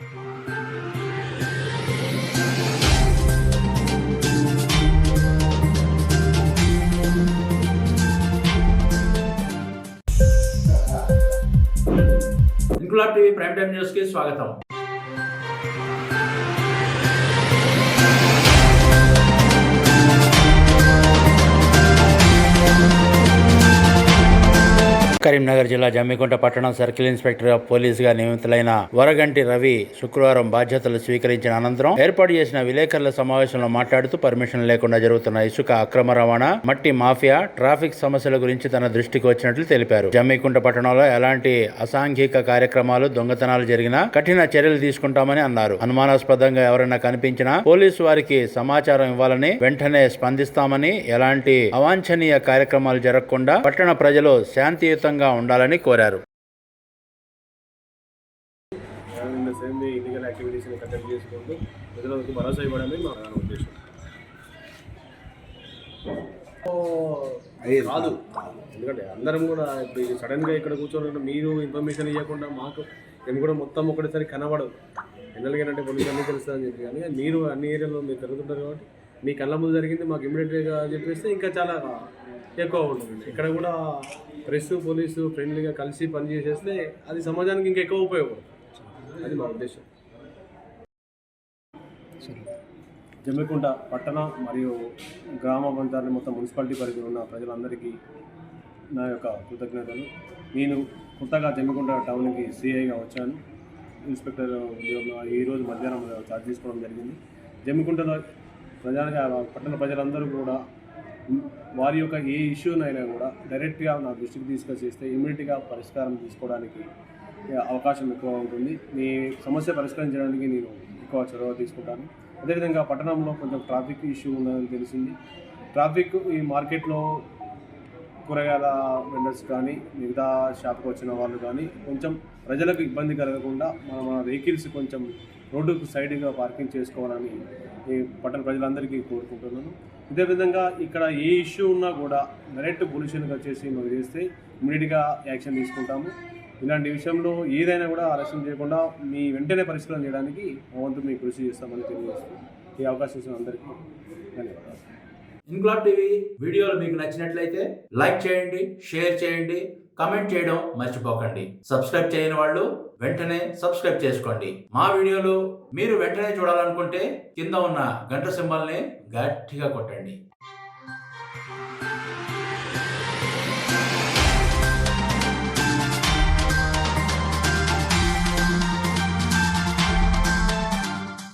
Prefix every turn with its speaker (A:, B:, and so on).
A: Inquilab TV prime time news కి స్వాగతం. కరీంనగర్ జిల్లా జమ్మికుంట పట్టణం సర్కిల్ ఇన్స్పెక్టర్ ఆఫ్ పోలీస్ గా నియమితులైన వరగంటి రవి శుక్రవారం బాధ్యతలు స్వీకరించిన అనంతరం ఏర్పాటు చేసిన విలేకరుల సమావేశంలో మాట్లాడుతూ పర్మిషన్ లేకుండా జరుగుతున్న ఇసుక అక్రమ రవాణా, మట్టి మాఫియా, ట్రాఫిక్ సమస్యల గురించి తన దృష్టికి వచ్చినట్లు తెలిపారు. జమ్మికుంట పట్టణంలో ఎలాంటి అసాంఘిక కార్యక్రమాలు, దొంగతనాలు జరిగినా కఠిన చర్యలు తీసుకుంటామని అన్నారు. అనుమానాస్పదంగా ఎవరైనా కనిపించినా పోలీసు వారికి సమాచారం ఇవ్వాలని, వెంటనే స్పందిస్తామని, ఎలాంటి అవాంఛనీయ కార్యక్రమాలు జరగకుండా పట్టణ ప్రజలు శాంతియుత ఉండాలని కోరారు.
B: ఇల్లీగల్ యాక్టివిటీస్ని కండక్ట్ చేసుకుంటూ ప్రజలకు భరోసా ఇవ్వడమే మా ప్రధాన ఉద్దేశం. కాదు, ఎందుకంటే అందరం కూడా ఇప్పుడు సడన్గా ఇక్కడ కూర్చోవాలంటే మీరు ఇన్ఫర్మేషన్ ఇవ్వకుండా మేము కూడా మొత్తం ఒకటేసారి కనబడదు. జనరల్గా పోలీసు అన్నీ తెలుస్తుందని చెప్పి, కానీ మీరు అన్ని ఏరియాలో మీరు తిరుగుతుంటారు కాబట్టి మీ కళ్ళ ముందు జరిగింది మాకు ఇమ్మీడియట్గా చెప్పేస్తే ఇంకా చాలా ఎక్కువ ఉంటుంది. ఇక్కడ కూడా ప్రెస్, పోలీసు ఫ్రెండ్లీగా కలిసి పనిచేసేస్తే అది సమాజానికి ఇంకా ఎక్కువ ఉపయోగపడుతుంది. అది మా ఉద్దేశం. జమ్మికుంట పట్టణ మరియు గ్రామ పంచాయతీ మొత్తం మున్సిపాలిటీ పరిధిలో ఉన్న ప్రజలందరికీ నా యొక్క కృతజ్ఞతలు. నేను కొత్తగా జమ్మికుంట టౌన్కి సిఐగా వచ్చాను. ఇన్స్పెక్టర్ ఈరోజు మధ్యాహ్నం ఛార్జ్ తీసుకోవడం జరిగింది. జమ్మికుంటలో పట్టణ ప్రజలందరూ కూడా వారి యొక్క ఏ ఇష్యూనైనా కూడా డైరెక్ట్గా నా దృష్టికి తీసుకొచ్చేస్తే ఇమ్మీడియట్గా పరిష్కారం తీసుకోవడానికి అవకాశం ఎక్కువ ఉంటుంది. మీ సమస్య పరిష్కరించడానికి నేను ఎక్కువ చొరవ తీసుకుంటాను. అదేవిధంగా పట్టణంలో కొంచెం ట్రాఫిక్ ఇష్యూ ఉందని తెలిసింది. ట్రాఫిక్ ఈ మార్కెట్లో కూరగాయల వెండర్స్ కానీ మిగతా షాప్కి వచ్చిన వాళ్ళు కానీ కొంచెం ప్రజలకు ఇబ్బంది కలగకుండా మన వెహికల్స్ కొంచెం రోడ్డుకు సైడ్గా పార్కింగ్ చేసుకోవాలని ఈ పట్టణ ప్రజలందరికీ కోరుకుంటున్నాను. ఇదే విధంగా ఇక్కడ ఏ ఇష్యూ ఉన్నా కూడా డైరెక్ట్ పొల్యూషన్కి వచ్చేసి మాకు చేస్తే ఇమ్మీడియట్గా యాక్షన్ తీసుకుంటాము. ఇలాంటి విషయంలో ఏదైనా కూడా ఆలస్యం చేయకుండా మీ వెంటనే పరిష్కారం చేయడానికి మా వంతు మీకు కృషి చేస్తామని తెలియజేస్తూ ఈ అవకాశం ఇచ్చిన అందరికీ ధన్యవాదాలు.
A: ఇంక్లాబ్ టీవీ వీడియోలు మీకు నచ్చినట్లయితే లైక్ చేయండి, షేర్ చేయండి, కామెంట్ చేయడం మర్చిపోకండి. సబ్స్క్రైబ్ చేయని వాళ్ళు వెంటనే సబ్స్క్రైబ్ చేసుకోండి. మా వీడియోలు మీరు వెంటనే చూడాలనుకుంటే కింద ఉన్న గంట సింబల్ని గట్టిగా కొట్టండి.